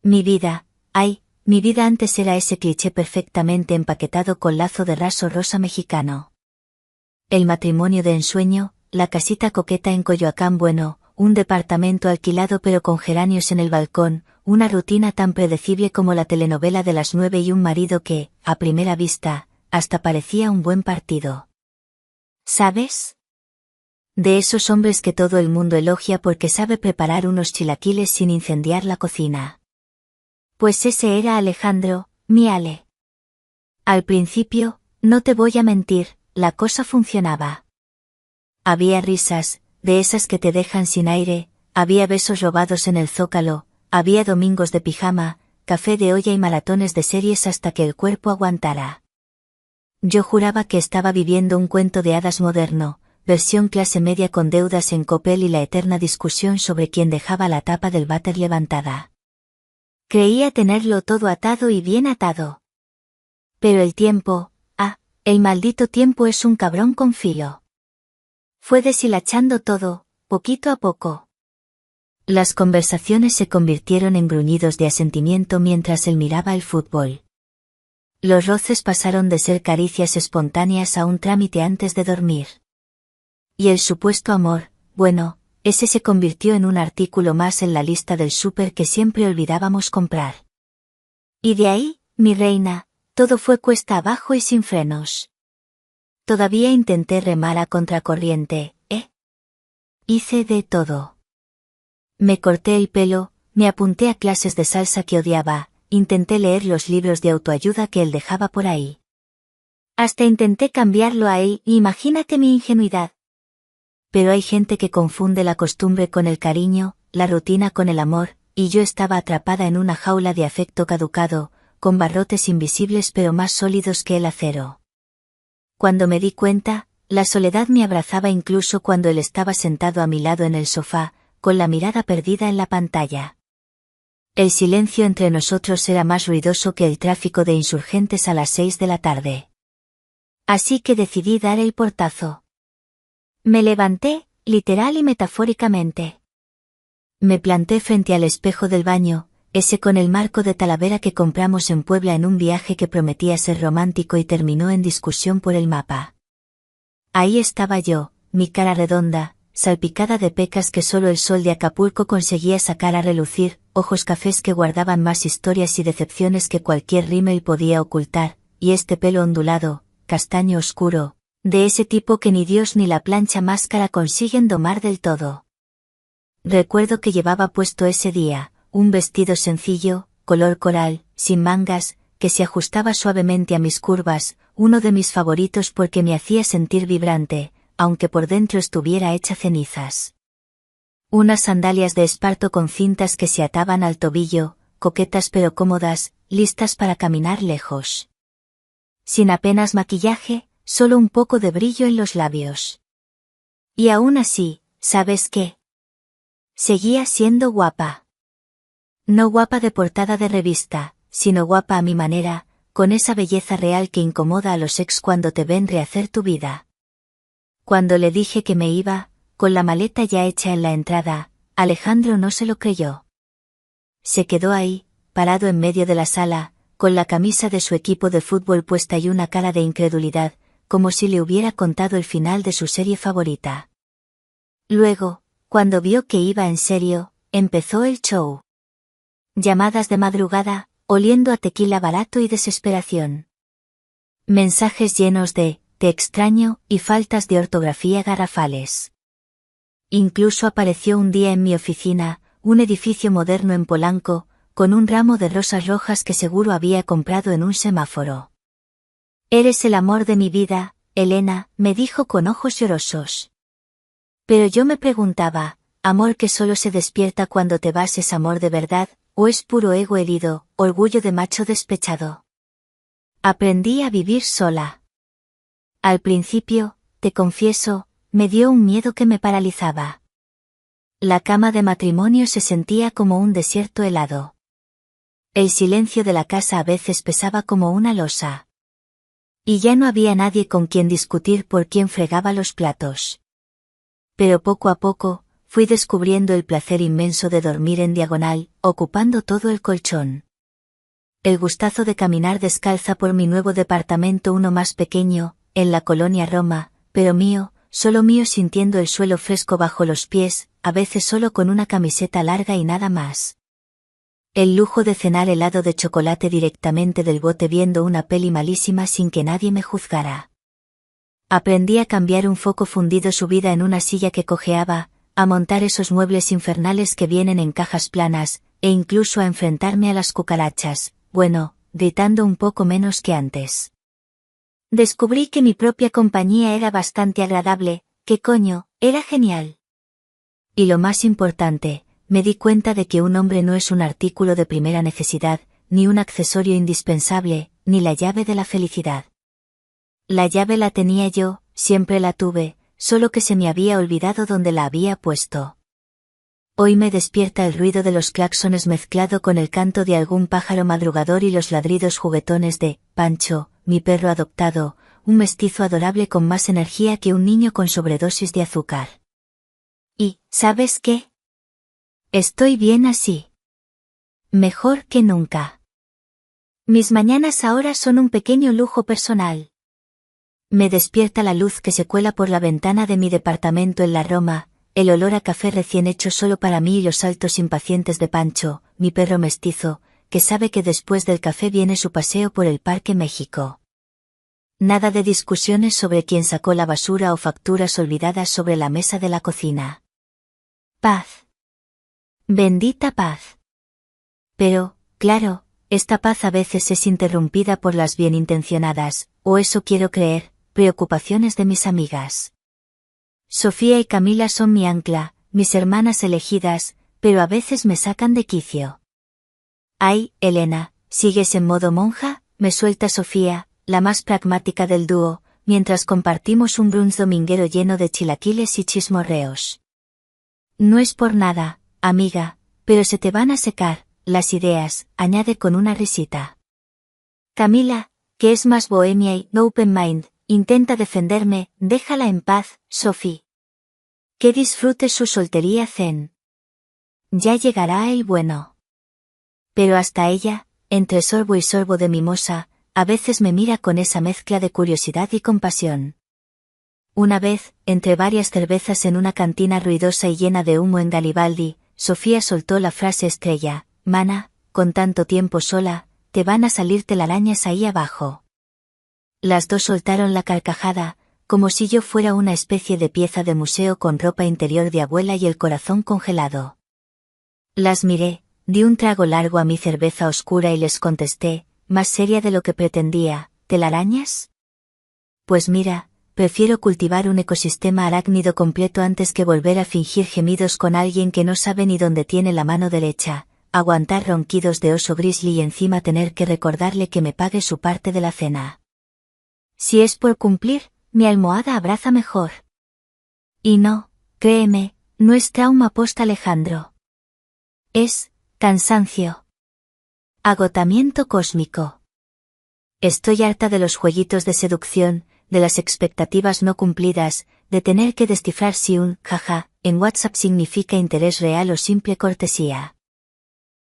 Mi vida, ay, mi vida antes era ese cliché perfectamente empaquetado con lazo de raso rosa mexicano. El matrimonio de ensueño, la casita coqueta en Coyoacán bueno, un departamento alquilado pero con geranios en el balcón, una rutina tan predecible como la telenovela de las 9 y un marido que, a primera vista, hasta parecía un buen partido. ¿Sabes? De esos hombres que todo el mundo elogia porque sabe preparar unos chilaquiles sin incendiar la cocina. Pues ese era Alejandro, mi Ale. Al principio, no te voy a mentir, la cosa funcionaba. Había risas, de esas que te dejan sin aire, había besos robados en el zócalo, había domingos de pijama, café de olla y maratones de series hasta que el cuerpo aguantara. Yo juraba que estaba viviendo un cuento de hadas moderno, versión clase media con deudas en Coppel y la eterna discusión sobre quién dejaba la tapa del váter levantada. Creía tenerlo todo atado y bien atado. Pero el tiempo, el maldito tiempo es un cabrón con filo. Fue deshilachando todo, poquito a poco. Las conversaciones se convirtieron en gruñidos de asentimiento mientras él miraba el fútbol. Los roces pasaron de ser caricias espontáneas a un trámite antes de dormir. Y el supuesto amor, bueno, ese se convirtió en un artículo más en la lista del súper que siempre olvidábamos comprar. Y de ahí, mi reina, todo fue cuesta abajo y sin frenos. Todavía intenté remar a contracorriente, Hice de todo. Me corté el pelo, me apunté a clases de salsa que odiaba, intenté leer los libros de autoayuda que él dejaba por ahí. Hasta intenté cambiarlo a él, y imagínate mi ingenuidad. Pero hay gente que confunde la costumbre con el cariño, la rutina con el amor, y yo estaba atrapada en una jaula de afecto caducado, con barrotes invisibles pero más sólidos que el acero. Cuando me di cuenta, la soledad me abrazaba incluso cuando él estaba sentado a mi lado en el sofá, con la mirada perdida en la pantalla. El silencio entre nosotros era más ruidoso que el tráfico de insurgentes a las 6 de la tarde. Así que decidí dar el portazo. Me levanté, literal y metafóricamente. Me planté frente al espejo del baño, ese con el marco de Talavera que compramos en Puebla en un viaje que prometía ser romántico y terminó en discusión por el mapa. Ahí estaba yo, mi cara redonda, salpicada de pecas que solo el sol de Acapulco conseguía sacar a relucir, ojos cafés que guardaban más historias y decepciones que cualquier rímel podía ocultar, y este pelo ondulado, castaño oscuro, de ese tipo que ni Dios ni la plancha máscara consiguen domar del todo. Recuerdo que llevaba puesto ese día, un vestido sencillo, color coral, sin mangas, que se ajustaba suavemente a mis curvas, uno de mis favoritos porque me hacía sentir vibrante, aunque por dentro estuviera hecha cenizas. Unas sandalias de esparto con cintas que se ataban al tobillo, coquetas pero cómodas, listas para caminar lejos. Sin apenas maquillaje, solo un poco de brillo en los labios. Y aún así, ¿sabes qué? Seguía siendo guapa. No guapa de portada de revista, sino guapa a mi manera, con esa belleza real que incomoda a los ex cuando te ven rehacer tu vida. Cuando le dije que me iba, con la maleta ya hecha en la entrada, Alejandro no se lo creyó. Se quedó ahí, parado en medio de la sala, con la camisa de su equipo de fútbol puesta y una cara de incredulidad, como si le hubiera contado el final de su serie favorita. Luego, cuando vio que iba en serio, empezó el show. Llamadas de madrugada, oliendo a tequila barato y desesperación. Mensajes llenos de "te extraño" y faltas de ortografía garrafales. Incluso apareció un día en mi oficina, un edificio moderno en Polanco, con un ramo de rosas rojas que seguro había comprado en un semáforo. «Eres el amor de mi vida, Elena», me dijo con ojos llorosos. Pero yo me preguntaba, ¿amor que solo se despierta cuando te vas es amor de verdad, o es puro ego herido, orgullo de macho despechado? Aprendí a vivir sola. Al principio, te confieso, me dio un miedo que me paralizaba. La cama de matrimonio se sentía como un desierto helado. El silencio de la casa a veces pesaba como una losa. Y ya no había nadie con quien discutir por quién fregaba los platos. Pero poco a poco, fui descubriendo el placer inmenso de dormir en diagonal, ocupando todo el colchón. El gustazo de caminar descalza por mi nuevo departamento, uno más pequeño, en la colonia Roma, pero mío, solo mío, sintiendo el suelo fresco bajo los pies, a veces solo con una camiseta larga y nada más. El lujo de cenar helado de chocolate directamente del bote viendo una peli malísima sin que nadie me juzgara. Aprendí a cambiar un foco fundido subida en una silla que cojeaba, a montar esos muebles infernales que vienen en cajas planas, e incluso a enfrentarme a las cucarachas, bueno, gritando un poco menos que antes. Descubrí que mi propia compañía era bastante agradable, que coño, era genial. Y lo más importante, me di cuenta de que un hombre no es un artículo de primera necesidad, ni un accesorio indispensable, ni la llave de la felicidad. La llave la tenía yo, siempre la tuve, solo que se me había olvidado dónde la había puesto. Hoy me despierta el ruido de los claxones mezclado con el canto de algún pájaro madrugador y los ladridos juguetones de Pancho, mi perro adoptado, un mestizo adorable con más energía que un niño con sobredosis de azúcar. Y, ¿sabes qué? Estoy bien así. Mejor que nunca. Mis mañanas ahora son un pequeño lujo personal. Me despierta la luz que se cuela por la ventana de mi departamento en la Roma, el olor a café recién hecho solo para mí y los saltos impacientes de Pancho, mi perro mestizo, que sabe que después del café viene su paseo por el Parque México. Nada de discusiones sobre quién sacó la basura o facturas olvidadas sobre la mesa de la cocina. Paz. Bendita paz. Pero, claro, esta paz a veces es interrumpida por las bienintencionadas, o eso quiero creer, preocupaciones de mis amigas. Sofía y Camila son mi ancla, mis hermanas elegidas, pero a veces me sacan de quicio. Ay, Elena, ¿sigues en modo monja?, me suelta Sofía, la más pragmática del dúo, mientras compartimos un brunch dominguero lleno de chilaquiles y chismorreos. No es por nada, amiga, pero se te van a secar las ideas, añade con una risita. Camila, que es más bohemia y open mind, intenta defenderme, déjala en paz, Sophie. Que disfrute su soltería zen. Ya llegará el bueno. Pero hasta ella, entre sorbo y sorbo de mimosa, a veces me mira con esa mezcla de curiosidad y compasión. Una vez, entre varias cervezas en una cantina ruidosa y llena de humo en Garibaldi, Sofía soltó la frase estrella: «Mana, con tanto tiempo sola, te van a salir telarañas ahí abajo». Las dos soltaron la carcajada, como si yo fuera una especie de pieza de museo con ropa interior de abuela y el corazón congelado. Las miré, di un trago largo a mi cerveza oscura y les contesté, más seria de lo que pretendía: ¿telarañas? Pues mira, prefiero cultivar un ecosistema arácnido completo antes que volver a fingir gemidos con alguien que no sabe ni dónde tiene la mano derecha, aguantar ronquidos de oso grizzly y encima tener que recordarle que me pague su parte de la cena. Si es por cumplir, mi almohada abraza mejor. Y no, créeme, no es trauma post Alejandro. Es cansancio. Agotamiento cósmico. Estoy harta de los jueguitos de seducción, de las expectativas no cumplidas, de tener que descifrar si un jaja en WhatsApp significa interés real o simple cortesía.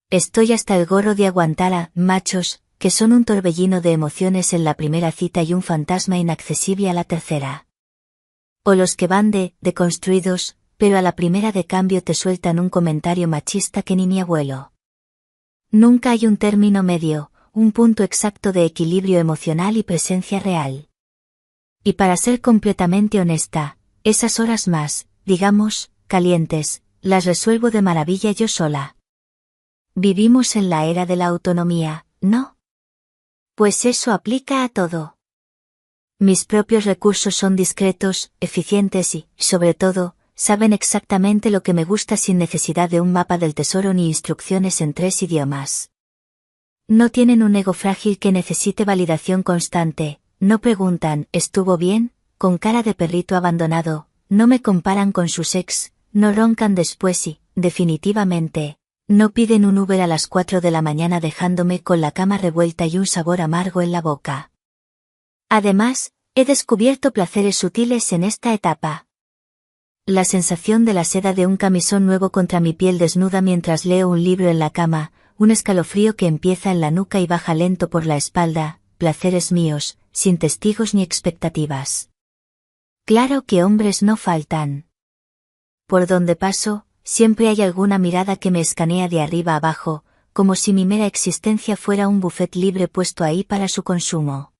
Estoy hasta el gorro de aguantar a machos, que son un torbellino de emociones en la primera cita y un fantasma inaccesible a la tercera. O los que van de deconstruidos, pero a la primera de cambio te sueltan un comentario machista que ni mi abuelo. Nunca hay un término medio, un punto exacto de equilibrio emocional y presencia real. Y para ser completamente honesta, esas horas más, digamos, calientes, las resuelvo de maravilla yo sola. Vivimos en la era de la autonomía, ¿no? Pues eso aplica a todo. Mis propios recursos son discretos, eficientes y, sobre todo, saben exactamente lo que me gusta sin necesidad de un mapa del tesoro ni instrucciones en 3 idiomas. No tienen un ego frágil que necesite validación constante, no preguntan «¿Estuvo bien?», con cara de perrito abandonado, no me comparan con sus ex, no roncan después y, definitivamente, no piden un Uber a las 4 de la mañana dejándome con la cama revuelta y un sabor amargo en la boca. Además, he descubierto placeres sutiles en esta etapa. La sensación de la seda de un camisón nuevo contra mi piel desnuda mientras leo un libro en la cama, un escalofrío que empieza en la nuca y baja lento por la espalda, placeres míos, sin testigos ni expectativas. Claro que hombres no faltan. Por donde paso, siempre hay alguna mirada que me escanea de arriba abajo, como si mi mera existencia fuera un buffet libre puesto ahí para su consumo.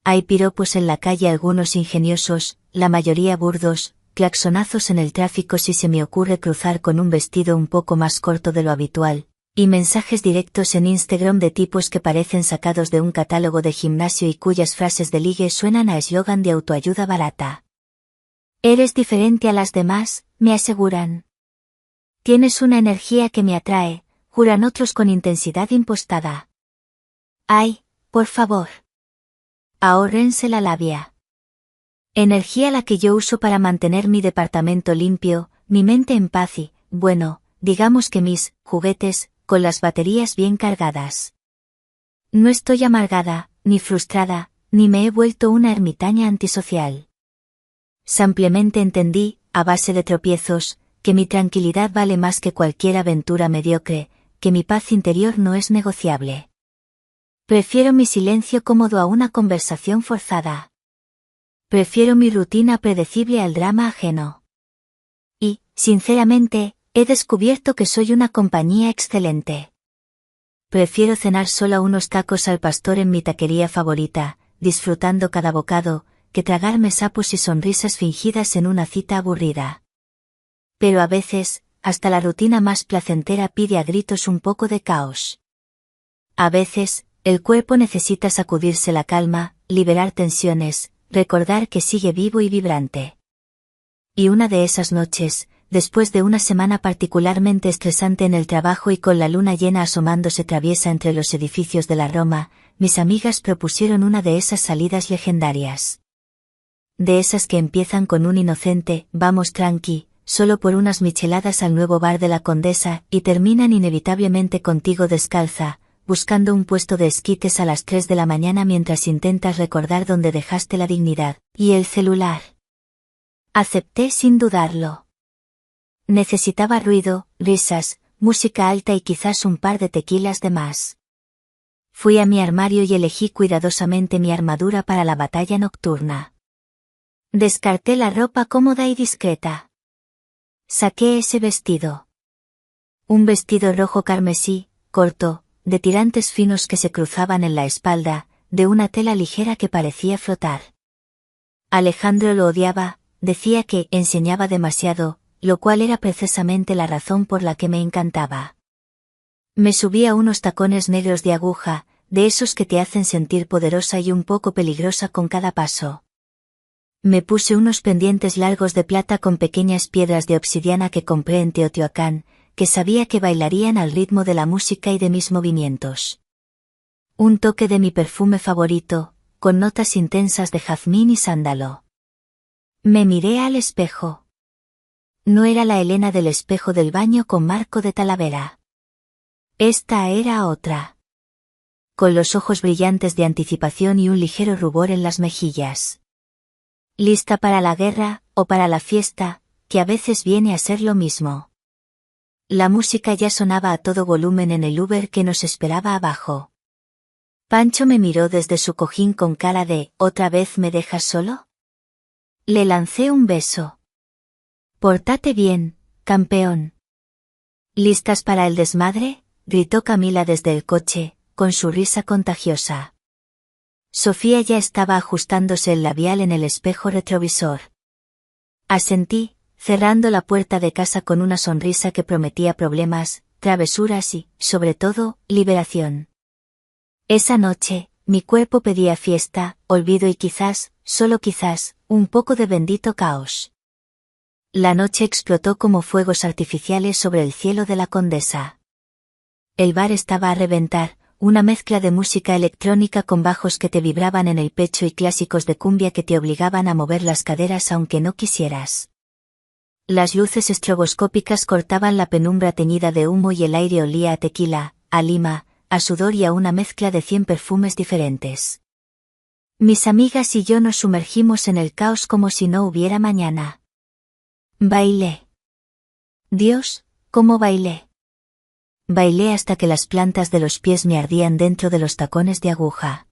Hay piropos en la calle, algunos ingeniosos, la mayoría burdos, claxonazos en el tráfico si se me ocurre cruzar con un vestido un poco más corto de lo habitual, y mensajes directos en Instagram de tipos que parecen sacados de un catálogo de gimnasio y cuyas frases de ligue suenan a eslogan de autoayuda barata. Eres diferente a las demás, me aseguran. Tienes una energía que me atrae, juran otros con intensidad impostada. Ay, por favor. Ahórrense la labia. Energía la que yo uso para mantener mi departamento limpio, mi mente en paz y, bueno, digamos que mis juguetes, con las baterías bien cargadas. No estoy amargada, ni frustrada, ni me he vuelto una ermitaña antisocial. Simplemente entendí, a base de tropiezos, que mi tranquilidad vale más que cualquier aventura mediocre, que mi paz interior no es negociable. Prefiero mi silencio cómodo a una conversación forzada. Prefiero mi rutina predecible al drama ajeno. Y, sinceramente, he descubierto que soy una compañía excelente. Prefiero cenar sola unos tacos al pastor en mi taquería favorita, disfrutando cada bocado, que tragarme sapos y sonrisas fingidas en una cita aburrida. Pero a veces, hasta la rutina más placentera pide a gritos un poco de caos. A veces, el cuerpo necesita sacudirse la calma, liberar tensiones, recordar que sigue vivo y vibrante. Y una de esas noches, después de una semana particularmente estresante en el trabajo y con la luna llena asomándose traviesa entre los edificios de la Roma, mis amigas propusieron una de esas salidas legendarias. De esas que empiezan con un inocente, vamos tranqui, solo por unas micheladas al nuevo bar de la Condesa y terminan inevitablemente contigo descalza, buscando un puesto de esquites a las 3 de la mañana mientras intentas recordar dónde dejaste la dignidad y el celular. Acepté sin dudarlo. Necesitaba ruido, risas, música alta y quizás un par de tequilas de más. Fui a mi armario y elegí cuidadosamente mi armadura para la batalla nocturna. Descarté la ropa cómoda y discreta. Saqué ese vestido. Un vestido rojo carmesí, corto, de tirantes finos que se cruzaban en la espalda, de una tela ligera que parecía flotar. Alejandro lo odiaba, decía que enseñaba demasiado, lo cual era precisamente la razón por la que me encantaba. Me subí a unos tacones negros de aguja, de esos que te hacen sentir poderosa y un poco peligrosa con cada paso. Me puse unos pendientes largos de plata con pequeñas piedras de obsidiana que compré en Teotihuacán, que sabía que bailarían al ritmo de la música y de mis movimientos. Un toque de mi perfume favorito, con notas intensas de jazmín y sándalo. Me miré al espejo. No era la Elena del espejo del baño con marco de Talavera. Esta era otra. Con los ojos brillantes de anticipación y un ligero rubor en las mejillas. Lista para la guerra, o para la fiesta, que a veces viene a ser lo mismo. La música ya sonaba a todo volumen en el Uber que nos esperaba abajo. Pancho me miró desde su cojín con cara de ¿otra vez me dejas solo? Le lancé un beso. Pórtate bien, campeón. ¿Listas para el desmadre? Gritó Camila desde el coche, con su risa contagiosa. Sofía ya estaba ajustándose el labial en el espejo retrovisor. Asentí, cerrando la puerta de casa con una sonrisa que prometía problemas, travesuras y, sobre todo, liberación. Esa noche, mi cuerpo pedía fiesta, olvido y quizás, solo quizás, un poco de bendito caos. La noche explotó como fuegos artificiales sobre el cielo de la Condesa. El bar estaba a reventar, una mezcla de música electrónica con bajos que te vibraban en el pecho y clásicos de cumbia que te obligaban a mover las caderas aunque no quisieras. Las luces estroboscópicas cortaban la penumbra teñida de humo y el aire olía a tequila, a lima, a sudor y a una mezcla de 100 perfumes diferentes. Mis amigas y yo nos sumergimos en el caos como si no hubiera mañana. Bailé. Dios, cómo bailé. Bailé hasta que las plantas de los pies me ardían dentro de los tacones de aguja.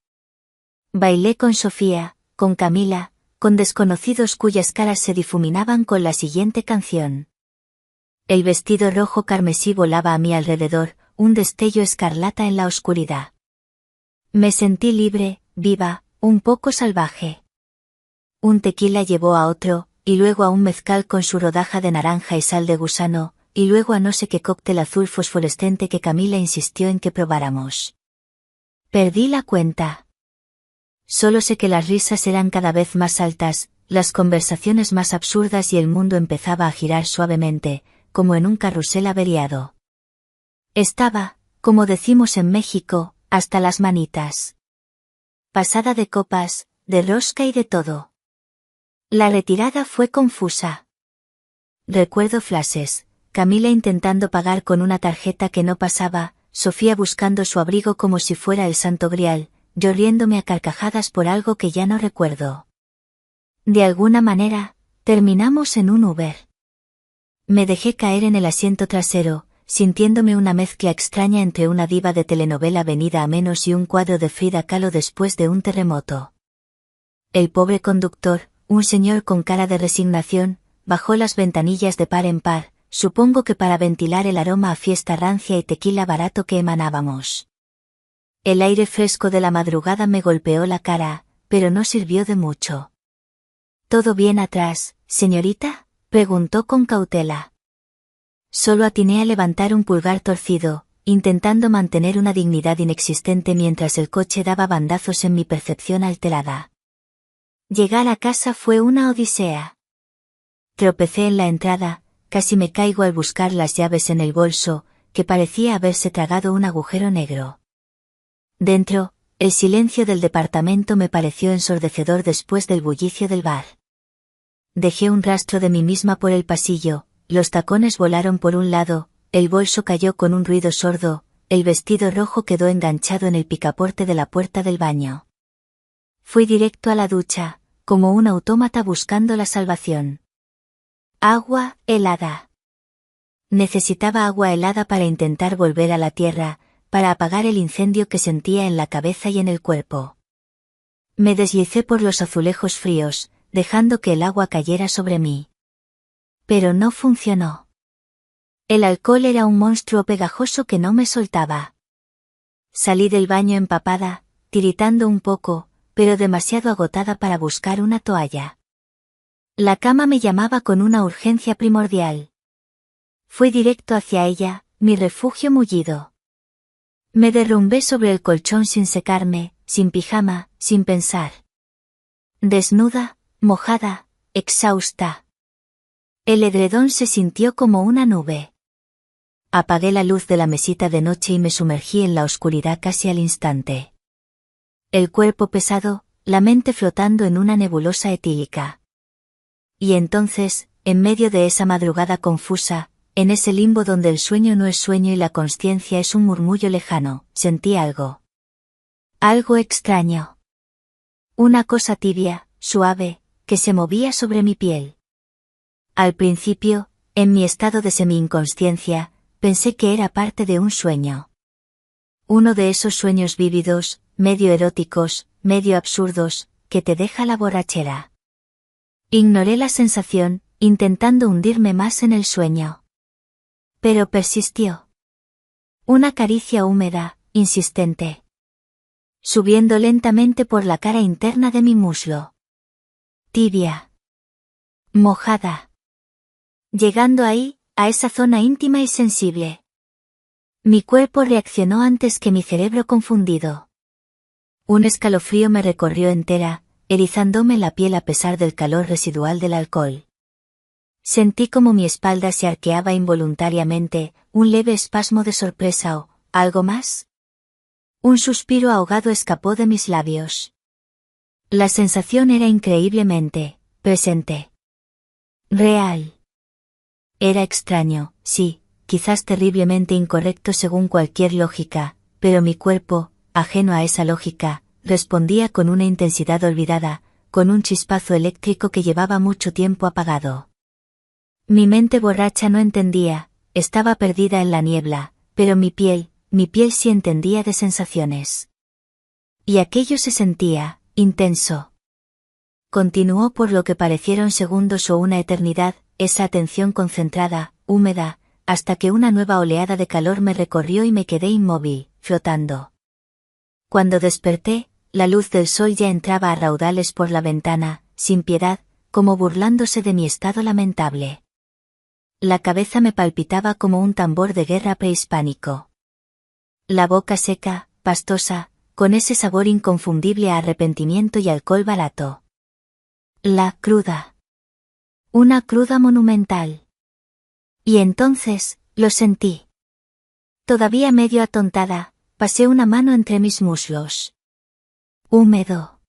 Bailé con Sofía, con Camila, con desconocidos cuyas caras se difuminaban con la siguiente canción. El vestido rojo carmesí volaba a mi alrededor, un destello escarlata en la oscuridad. Me sentí libre, viva, un poco salvaje. Un tequila llevó a otro, y luego a un mezcal con su rodaja de naranja y sal de gusano, y luego a no sé qué cóctel azul fosforescente que Camila insistió en que probáramos. Perdí la cuenta. Solo sé que las risas eran cada vez más altas, las conversaciones más absurdas y el mundo empezaba a girar suavemente, como en un carrusel averiado. Estaba, como decimos en México, hasta las manitas. Pasada de copas, de rosca y de todo. La retirada fue confusa. Recuerdo flashes, Camila intentando pagar con una tarjeta que no pasaba, Sofía buscando su abrigo como si fuera el santo grial, yo riéndome a carcajadas por algo que ya no recuerdo. De alguna manera, terminamos en un Uber. Me dejé caer en el asiento trasero, sintiéndome una mezcla extraña entre una diva de telenovela venida a menos y un cuadro de Frida Kahlo después de un terremoto. El pobre conductor, un señor con cara de resignación, bajó las ventanillas de par en par, supongo que para ventilar el aroma a fiesta rancia y tequila barato que emanábamos. El aire fresco de la madrugada me golpeó la cara, pero no sirvió de mucho. ¿Todo bien atrás, señorita?, preguntó con cautela. Solo atiné a levantar un pulgar torcido, intentando mantener una dignidad inexistente mientras el coche daba bandazos en mi percepción alterada. Llegar a casa fue una odisea. Tropecé en la entrada, casi me caigo al buscar las llaves en el bolso, que parecía haberse tragado un agujero negro. Dentro, el silencio del departamento me pareció ensordecedor después del bullicio del bar. Dejé un rastro de mí misma por el pasillo, los tacones volaron por un lado, el bolso cayó con un ruido sordo, el vestido rojo quedó enganchado en el picaporte de la puerta del baño. Fui directo a la ducha, como un autómata buscando la salvación. Agua helada. Necesitaba agua helada para intentar volver a la tierra, para apagar el incendio que sentía en la cabeza y en el cuerpo. Me deslicé por los azulejos fríos, dejando que el agua cayera sobre mí. Pero no funcionó. El alcohol era un monstruo pegajoso que no me soltaba. Salí del baño empapada, tiritando un poco, pero demasiado agotada para buscar una toalla. La cama me llamaba con una urgencia primordial. Fui directo hacia ella, mi refugio mullido. Me derrumbé sobre el colchón sin secarme, sin pijama, sin pensar. Desnuda, mojada, exhausta. El edredón se sintió como una nube. Apagué la luz de la mesita de noche y me sumergí en la oscuridad casi al instante. El cuerpo pesado, la mente flotando en una nebulosa etílica. Y entonces, en medio de esa madrugada confusa, en ese limbo donde el sueño no es sueño y la consciencia es un murmullo lejano, sentí algo. Algo extraño. Una cosa tibia, suave, que se movía sobre mi piel. Al principio, en mi estado de semi-inconsciencia, pensé que era parte de un sueño. Uno de esos sueños vívidos, medio eróticos, medio absurdos, que te deja la borrachera. Ignoré la sensación, intentando hundirme más en el sueño. Pero persistió. Una caricia húmeda, insistente. Subiendo lentamente por la cara interna de mi muslo. Tibia. Mojada. Llegando ahí, a esa zona íntima y sensible. Mi cuerpo reaccionó antes que mi cerebro confundido. Un escalofrío me recorrió entera, erizándome la piel a pesar del calor residual del alcohol. Sentí como mi espalda se arqueaba involuntariamente, un leve espasmo de sorpresa o, ¿algo más? Un suspiro ahogado escapó de mis labios. La sensación era increíblemente, presente. Real. Era extraño, sí, quizás terriblemente incorrecto según cualquier lógica, pero mi cuerpo, ajeno a esa lógica, respondía con una intensidad olvidada, con un chispazo eléctrico que llevaba mucho tiempo apagado. Mi mente borracha no entendía, estaba perdida en la niebla, pero mi piel sí entendía de sensaciones. Y aquello se sentía, intenso. Continuó por lo que parecieron segundos o una eternidad, esa atención concentrada, húmeda, hasta que una nueva oleada de calor me recorrió y me quedé inmóvil, flotando. Cuando desperté, la luz del sol ya entraba a raudales por la ventana, sin piedad, como burlándose de mi estado lamentable. La cabeza me palpitaba como un tambor de guerra prehispánico. La boca seca, pastosa, con ese sabor inconfundible a arrepentimiento y alcohol barato. La cruda. Una cruda monumental. Y entonces, lo sentí. Todavía medio atontada, pasé una mano entre mis muslos. Húmedo.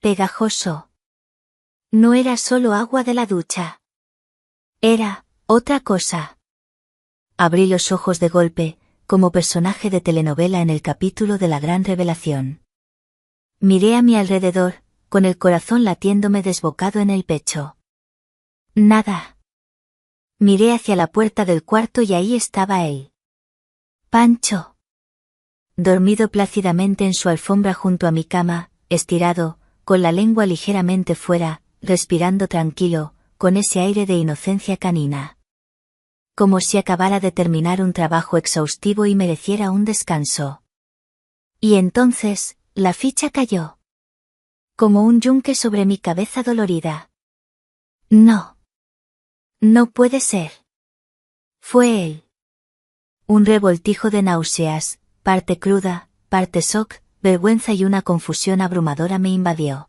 Pegajoso. No era solo agua de la ducha. Era otra cosa. Abrí los ojos de golpe, como personaje de telenovela en el capítulo de la gran revelación. Miré a mi alrededor, con el corazón latiéndome desbocado en el pecho. Nada. Miré hacia la puerta del cuarto y ahí estaba él. Pancho. Dormido plácidamente en su alfombra junto a mi cama, estirado, con la lengua ligeramente fuera, respirando tranquilo, con ese aire de inocencia canina. Como si acabara de terminar un trabajo exhaustivo y mereciera un descanso. Y entonces, la ficha cayó. Como un yunque sobre mi cabeza dolorida. No. No puede ser. Fue él. Un revoltijo de náuseas, parte cruda, parte shock, vergüenza y una confusión abrumadora me invadió.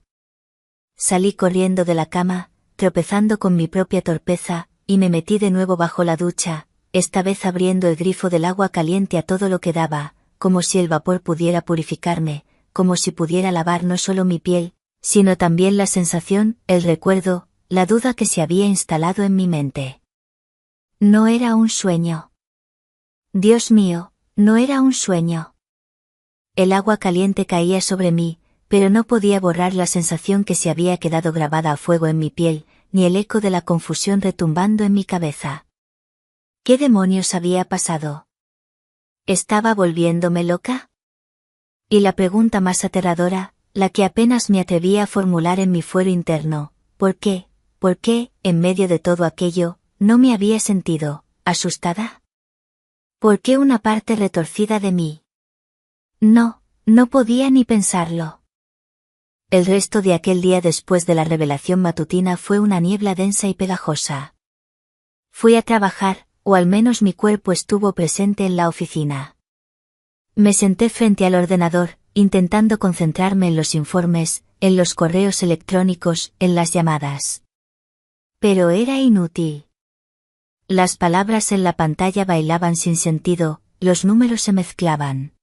Salí corriendo de la cama, tropezando con mi propia torpeza, y me metí de nuevo bajo la ducha, esta vez abriendo el grifo del agua caliente a todo lo que daba, como si el vapor pudiera purificarme, como si pudiera lavar no solo mi piel, sino también la sensación, el recuerdo, la duda que se había instalado en mi mente. No era un sueño. Dios mío, no era un sueño. El agua caliente caía sobre mí, pero no podía borrar la sensación que se había quedado grabada a fuego en mi piel, ni el eco de la confusión retumbando en mi cabeza. ¿Qué demonios había pasado? ¿Estaba volviéndome loca? Y la pregunta más aterradora, la que apenas me atrevía a formular en mi fuero interno, ¿por qué, en medio de todo aquello, no me había sentido asustada? ¿Por qué una parte retorcida de mí? No podía ni pensarlo. El resto de aquel día después de la revelación matutina fue una niebla densa y pegajosa. Fui a trabajar, o al menos mi cuerpo estuvo presente en la oficina. Me senté frente al ordenador, intentando concentrarme en los informes, en los correos electrónicos, en las llamadas. Pero era inútil. Las palabras en la pantalla bailaban sin sentido, los números se mezclaban.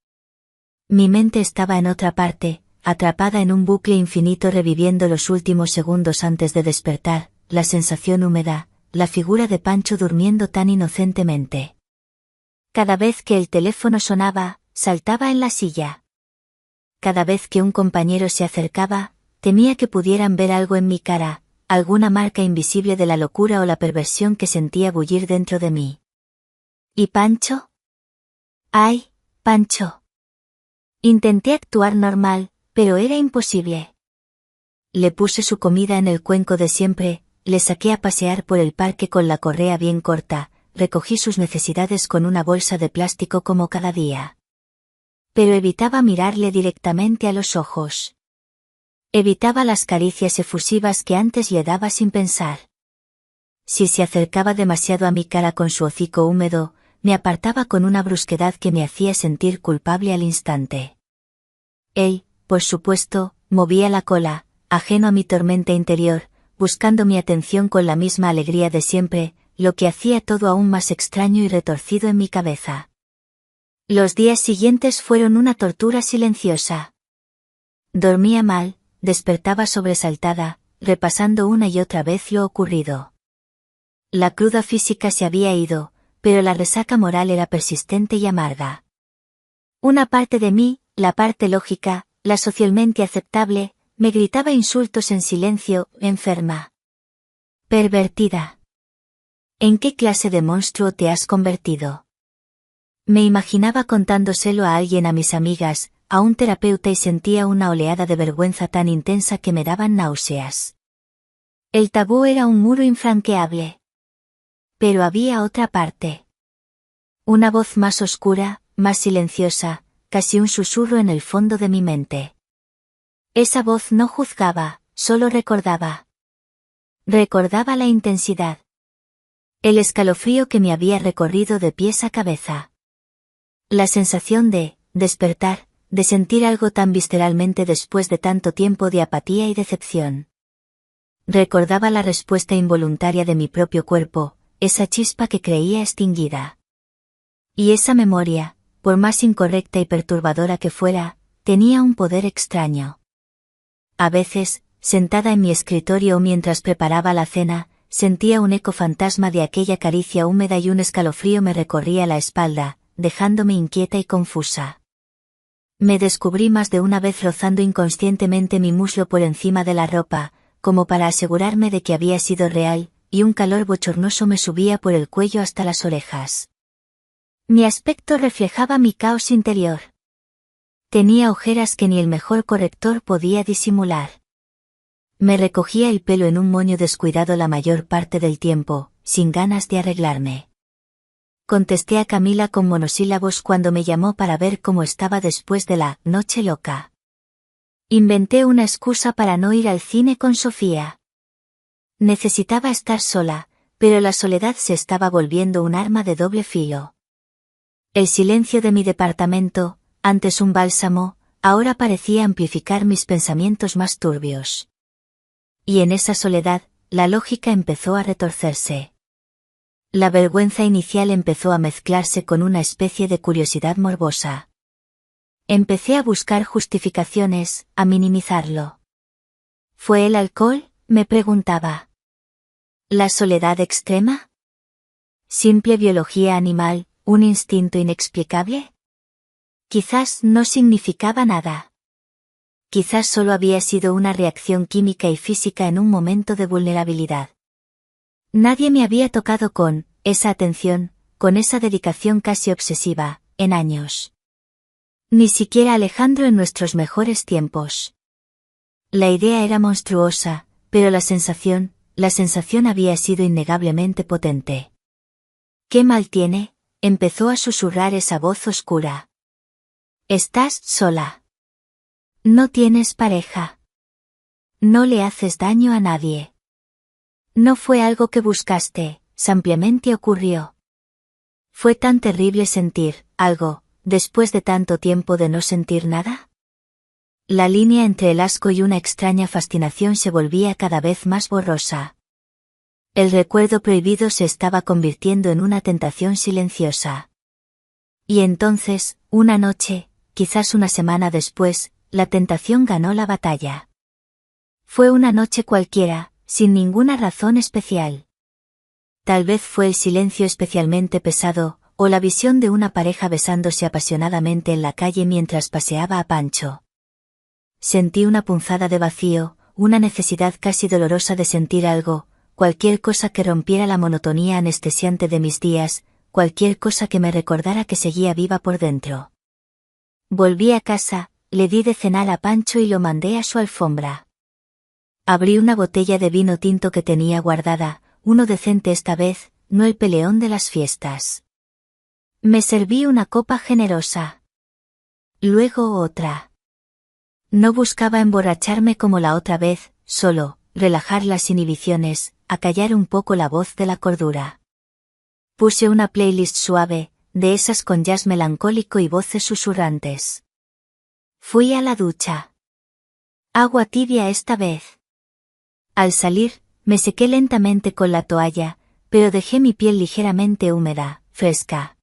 Mi mente estaba en otra parte, atrapada en un bucle infinito reviviendo los últimos segundos antes de despertar, la sensación húmeda, la figura de Pancho durmiendo tan inocentemente. Cada vez que el teléfono sonaba, saltaba en la silla. Cada vez que un compañero se acercaba, temía que pudieran ver algo en mi cara, alguna marca invisible de la locura o la perversión que sentía bullir dentro de mí. ¿Y Pancho? ¡Ay, Pancho! Intenté actuar normal, pero era imposible. Le puse su comida en el cuenco de siempre, le saqué a pasear por el parque con la correa bien corta, recogí sus necesidades con una bolsa de plástico como cada día. Pero evitaba mirarle directamente a los ojos. Evitaba las caricias efusivas que antes le daba sin pensar. Si se acercaba demasiado a mi cara con su hocico húmedo, me apartaba con una brusquedad que me hacía sentir culpable al instante. Él, por supuesto, movía la cola, ajeno a mi tormenta interior, buscando mi atención con la misma alegría de siempre, lo que hacía todo aún más extraño y retorcido en mi cabeza. Los días siguientes fueron una tortura silenciosa. Dormía mal, despertaba sobresaltada, repasando una y otra vez lo ocurrido. La cruda física se había ido, pero la resaca moral era persistente y amarga. Una parte de mí, la parte lógica, la socialmente aceptable, me gritaba insultos en silencio, enferma. Pervertida. ¿En qué clase de monstruo te has convertido? Me imaginaba contándoselo a alguien, a mis amigas, a un terapeuta, y sentía una oleada de vergüenza tan intensa que me daban náuseas. El tabú era un muro infranqueable. Pero había otra parte. Una voz más oscura, más silenciosa, casi un susurro en el fondo de mi mente. Esa voz no juzgaba, solo recordaba. Recordaba la intensidad. El escalofrío que me había recorrido de pies a cabeza. La sensación de despertar, de sentir algo tan visceralmente después de tanto tiempo de apatía y decepción. Recordaba la respuesta involuntaria de mi propio cuerpo, esa chispa que creía extinguida. Y esa memoria, por más incorrecta y perturbadora que fuera, tenía un poder extraño. A veces, sentada en mi escritorio o mientras preparaba la cena, sentía un eco fantasma de aquella caricia húmeda y un escalofrío me recorría la espalda, dejándome inquieta y confusa. Me descubrí más de una vez rozando inconscientemente mi muslo por encima de la ropa, como para asegurarme de que había sido real, y un calor bochornoso me subía por el cuello hasta las orejas. Mi aspecto reflejaba mi caos interior. Tenía ojeras que ni el mejor corrector podía disimular. Me recogía el pelo en un moño descuidado la mayor parte del tiempo, sin ganas de arreglarme. Contesté a Camila con monosílabos cuando me llamó para ver cómo estaba después de la noche loca. Inventé una excusa para no ir al cine con Sofía. Necesitaba estar sola, pero la soledad se estaba volviendo un arma de doble filo. El silencio de mi departamento, antes un bálsamo, ahora parecía amplificar mis pensamientos más turbios. Y en esa soledad, la lógica empezó a retorcerse. La vergüenza inicial empezó a mezclarse con una especie de curiosidad morbosa. Empecé a buscar justificaciones, a minimizarlo. ¿Fue el alcohol?, me preguntaba. ¿La soledad extrema? ¿Simple biología animal, un instinto inexplicable? Quizás no significaba nada. Quizás solo había sido una reacción química y física en un momento de vulnerabilidad. Nadie me había tocado con esa atención, con esa dedicación casi obsesiva, en años. Ni siquiera Alejandro en nuestros mejores tiempos. La idea era monstruosa, pero la sensación había sido innegablemente potente. ¿Qué mal tiene?, empezó a susurrar esa voz oscura. Estás sola. No tienes pareja. No le haces daño a nadie. No fue algo que buscaste, simplemente ocurrió. ¿Fue tan terrible sentir algo, después de tanto tiempo de no sentir nada? La línea entre el asco y una extraña fascinación se volvía cada vez más borrosa. El recuerdo prohibido se estaba convirtiendo en una tentación silenciosa. Y entonces, una noche, quizás una semana después, la tentación ganó la batalla. Fue una noche cualquiera, sin ninguna razón especial. Tal vez fue el silencio especialmente pesado, o la visión de una pareja besándose apasionadamente en la calle mientras paseaba a Pancho. Sentí una punzada de vacío, una necesidad casi dolorosa de sentir algo, cualquier cosa que rompiera la monotonía anestesiante de mis días, cualquier cosa que me recordara que seguía viva por dentro. Volví a casa, le di de cenar a Pancho y lo mandé a su alfombra. Abrí una botella de vino tinto que tenía guardada, uno decente esta vez, no el peleón de las fiestas. Me serví una copa generosa. Luego otra. No buscaba emborracharme como la otra vez, solo, relajar las inhibiciones, acallar un poco la voz de la cordura. Puse una playlist suave, de esas con jazz melancólico y voces susurrantes. Fui a la ducha. Agua tibia esta vez. Al salir, me sequé lentamente con la toalla, pero dejé mi piel ligeramente húmeda, fresca.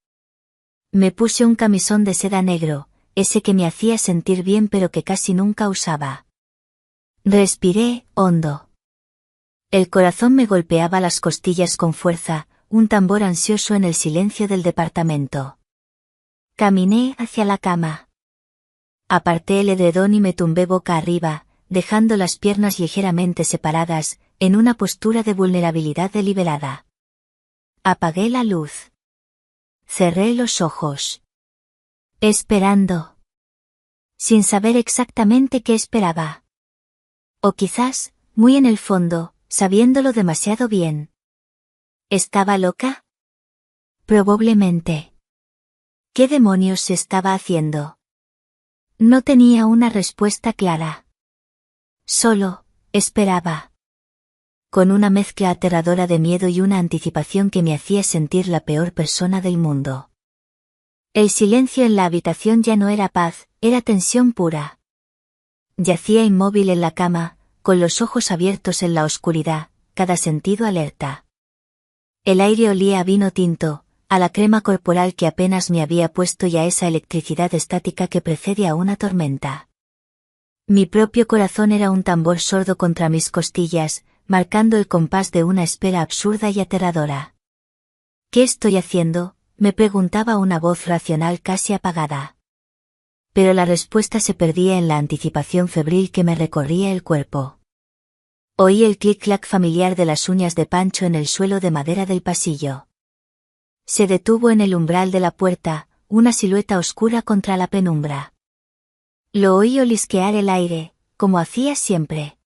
Me puse un camisón de seda negro, ese que me hacía sentir bien pero que casi nunca usaba. Respiré hondo. El corazón me golpeaba las costillas con fuerza, un tambor ansioso en el silencio del departamento. Caminé hacia la cama. Aparté el edredón y me tumbé boca arriba, dejando las piernas ligeramente separadas, en una postura de vulnerabilidad deliberada. Apagué la luz. Cerré los ojos. Esperando. Sin saber exactamente qué esperaba. O quizás, muy en el fondo, sabiéndolo demasiado bien. ¿Estaba loca? Probablemente. ¿Qué demonios se estaba haciendo? No tenía una respuesta clara. Solo, esperaba. Con una mezcla aterradora de miedo y una anticipación que me hacía sentir la peor persona del mundo. El silencio en la habitación ya no era paz, era tensión pura. Yacía inmóvil en la cama, con los ojos abiertos en la oscuridad, cada sentido alerta. El aire olía a vino tinto, a la crema corporal que apenas me había puesto y a esa electricidad estática que precede a una tormenta. Mi propio corazón era un tambor sordo contra mis costillas, marcando el compás de una espera absurda y aterradora. ¿Qué estoy haciendo?, me preguntaba una voz racional casi apagada. Pero la respuesta se perdía en la anticipación febril que me recorría el cuerpo. Oí el clic-clac familiar de las uñas de Pancho en el suelo de madera del pasillo. Se detuvo en el umbral de la puerta, una silueta oscura contra la penumbra. Lo oí olisquear el aire, como hacía siempre.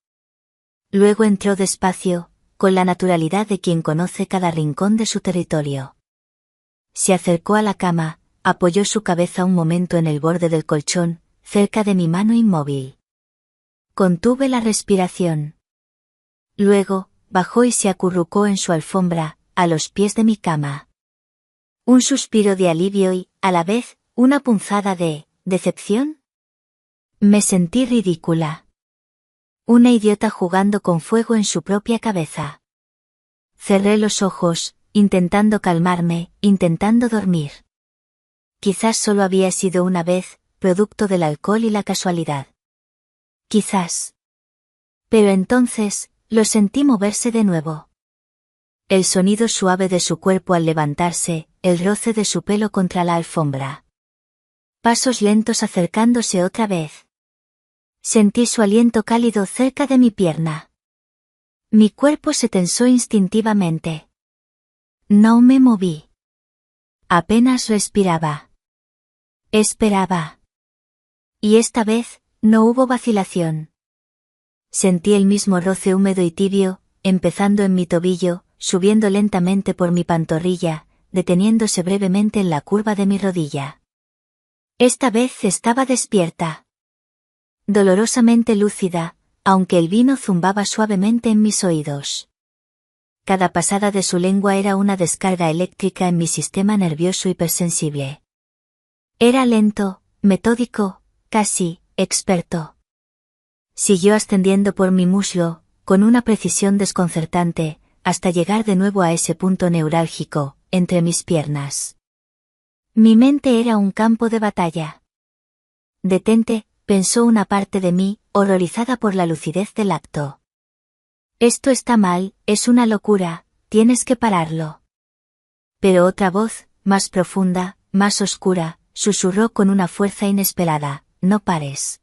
Luego entró despacio, con la naturalidad de quien conoce cada rincón de su territorio. Se acercó a la cama, apoyó su cabeza un momento en el borde del colchón, cerca de mi mano inmóvil. Contuve la respiración. Luego, bajó y se acurrucó en su alfombra, a los pies de mi cama. Un suspiro de alivio y, a la vez, una punzada de decepción. Me sentí ridícula. Una idiota jugando con fuego en su propia cabeza. Cerré los ojos, intentando calmarme, intentando dormir. Quizás solo había sido una vez, producto del alcohol y la casualidad. Quizás. Pero entonces, lo sentí moverse de nuevo. El sonido suave de su cuerpo al levantarse, el roce de su pelo contra la alfombra. Pasos lentos acercándose otra vez. Sentí su aliento cálido cerca de mi pierna. Mi cuerpo se tensó instintivamente. No me moví. Apenas respiraba. Esperaba. Y esta vez, no hubo vacilación. Sentí el mismo roce húmedo y tibio, empezando en mi tobillo, subiendo lentamente por mi pantorrilla, deteniéndose brevemente en la curva de mi rodilla. Esta vez estaba despierta. Dolorosamente lúcida, aunque el vino zumbaba suavemente en mis oídos. Cada pasada de su lengua era una descarga eléctrica en mi sistema nervioso hipersensible. Era lento, metódico, casi, experto. Siguió ascendiendo por mi muslo, con una precisión desconcertante, hasta llegar de nuevo a ese punto neurálgico, entre mis piernas. Mi mente era un campo de batalla. Detente, pensó una parte de mí, horrorizada por la lucidez del acto. Esto está mal, es una locura, tienes que pararlo. Pero otra voz, más profunda, más oscura, susurró con una fuerza inesperada, no pares.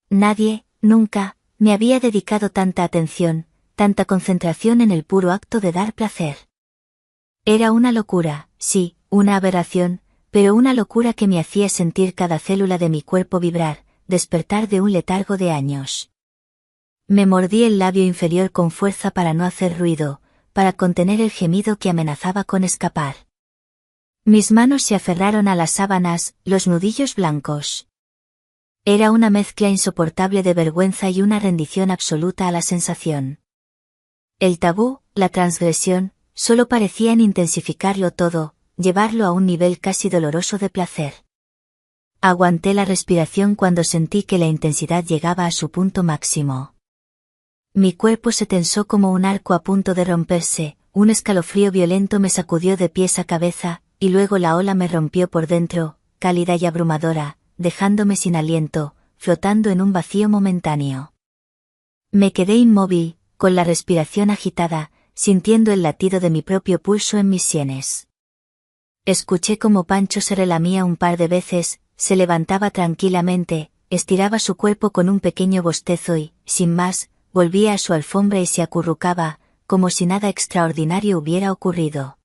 Nadie, nunca, me había dedicado tanta atención, tanta concentración en el puro acto de dar placer. Era una locura, sí, una aberración, pero una locura que me hacía sentir cada célula de mi cuerpo vibrar, despertar de un letargo de años. Me mordí el labio inferior con fuerza para no hacer ruido, para contener el gemido que amenazaba con escapar. Mis manos se aferraron a las sábanas, los nudillos blancos. Era una mezcla insoportable de vergüenza y una rendición absoluta a la sensación. El tabú, la transgresión, solo parecían intensificarlo todo, llevarlo a un nivel casi doloroso de placer. Aguanté la respiración cuando sentí que la intensidad llegaba a su punto máximo. Mi cuerpo se tensó como un arco a punto de romperse, un escalofrío violento me sacudió de pies a cabeza, y luego la ola me rompió por dentro, cálida y abrumadora, dejándome sin aliento, flotando en un vacío momentáneo. Me quedé inmóvil, con la respiración agitada, sintiendo el latido de mi propio pulso en mis sienes. Escuché cómo Pancho se relamía un par de veces, se levantaba tranquilamente, estiraba su cuerpo con un pequeño bostezo y, sin más, volvía a su alfombra y se acurrucaba, como si nada extraordinario hubiera ocurrido.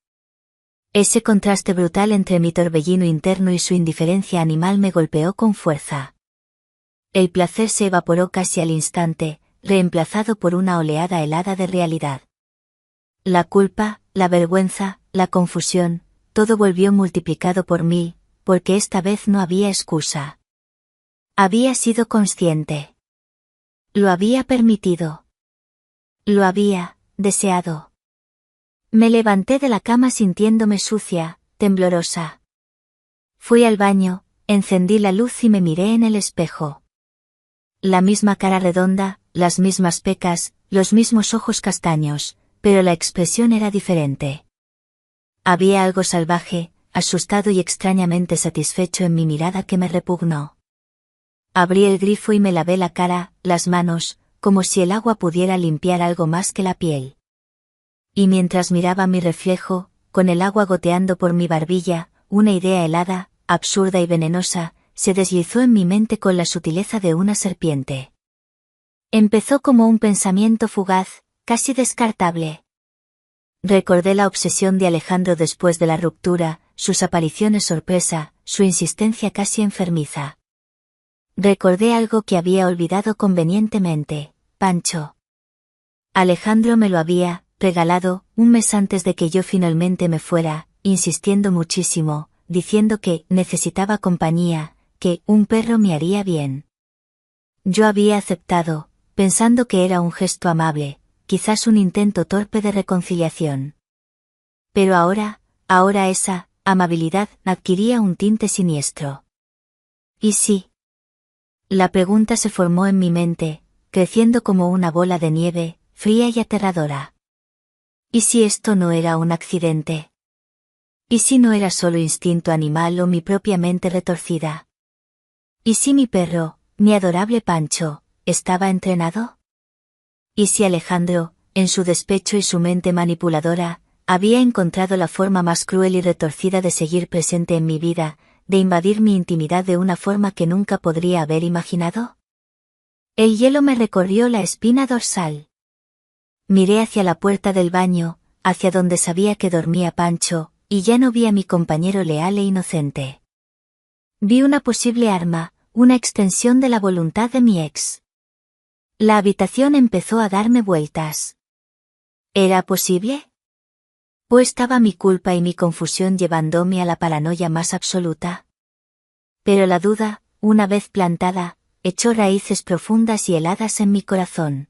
Ese contraste brutal entre mi torbellino interno y su indiferencia animal me golpeó con fuerza. El placer se evaporó casi al instante, reemplazado por una oleada helada de realidad. La culpa, la vergüenza, la confusión, todo volvió multiplicado por 1000, porque esta vez no había excusa. Había sido consciente. Lo había permitido. Lo había deseado. Me levanté de la cama sintiéndome sucia, temblorosa. Fui al baño, encendí la luz y me miré en el espejo. La misma cara redonda, las mismas pecas, los mismos ojos castaños, pero la expresión era diferente. Había algo salvaje, asustado y extrañamente satisfecho en mi mirada que me repugnó. Abrí el grifo y me lavé la cara, las manos, como si el agua pudiera limpiar algo más que la piel. Y mientras miraba mi reflejo, con el agua goteando por mi barbilla, una idea helada, absurda y venenosa, se deslizó en mi mente con la sutileza de una serpiente. Empezó como un pensamiento fugaz, casi descartable. Recordé la obsesión de Alejandro después de la ruptura, sus apariciones sorpresa, su insistencia casi enfermiza. Recordé algo que había olvidado convenientemente, Pancho. Alejandro me lo había regalado un mes antes de que yo finalmente me fuera, insistiendo muchísimo, diciendo que necesitaba compañía, que un perro me haría bien. Yo había aceptado, pensando que era un gesto amable, quizás un intento torpe de reconciliación. Pero ahora esa amabilidad adquiría un tinte siniestro. ¿Y sí? La pregunta se formó en mi mente, creciendo como una bola de nieve, fría y aterradora. ¿Y si esto no era un accidente? ¿Y si no era solo instinto animal o mi propia mente retorcida? ¿Y si mi perro, mi adorable Pancho, estaba entrenado? ¿Y si Alejandro, en su despecho y su mente manipuladora, había encontrado la forma más cruel y retorcida de seguir presente en mi vida, de invadir mi intimidad de una forma que nunca podría haber imaginado? El hielo me recorrió la espina dorsal. Miré hacia la puerta del baño, hacia donde sabía que dormía Pancho, y ya no vi a mi compañero leal e inocente. Vi una posible arma, una extensión de la voluntad de mi ex. La habitación empezó a darme vueltas. ¿Era posible? ¿O estaba mi culpa y mi confusión llevándome a la paranoia más absoluta? Pero la duda, una vez plantada, echó raíces profundas y heladas en mi corazón.